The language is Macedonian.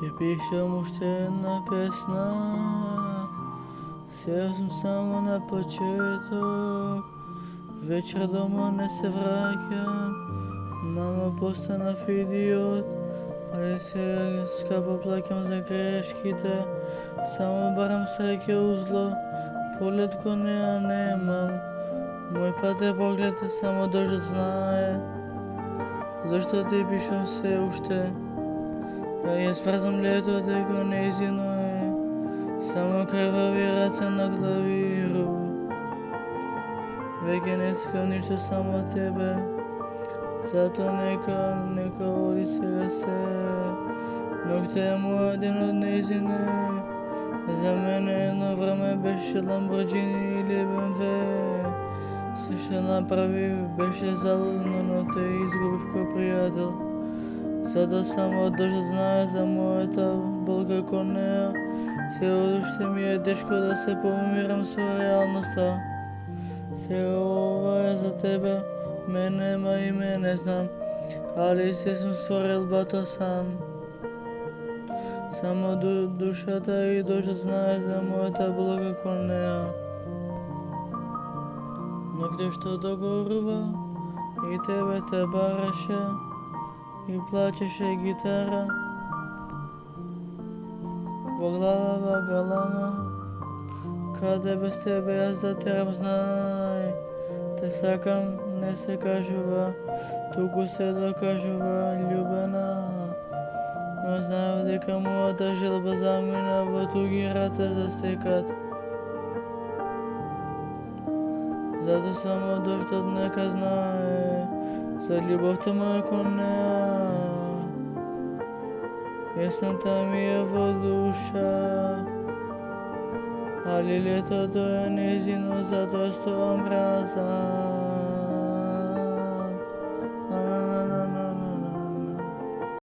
Ти пишем още една песна, сега съм само на почеток. Вечер дома не се вракам, мама постана в идиот. Али сега скъпо плакам за грешките, само барам среќа узло, поглед ко неа немам. Мой пат е поглед, само дождот знае, зашто ти пишам се уште. Ја сврзам лето дека нејзино е, само крвави раце на клавиру. Веќе не сакам ништо, само тебе, зато нека оди сега се. Ноќта е моја, денот нејзин е, за мене едно време беше Ламборџини или БМВ. Се што направив беше залудно, но те изгубив кој пријател. Зато само дождот знае за мојата болка кон неа. Сега уште ми е тешко да се помирам со реалноста. Сега ова е за тебе, мен нема име, не знам, али се сум створил бато сам. Само душата и дождот знае за мојата болка кон неа. Ноќта што догорува и тебе те бараше, и плачеше гитара во глава галама. Каде без тебе јас да терам, знај. Те сакам, не се кажува, туку се докажува љубена. Но знаев дека мојата желба замина во туги раце за секад. Зато само дождот нека знае за љубовта моја кон неа. Песната ми е во душа, али летото е нејзино, затоа стоам празан.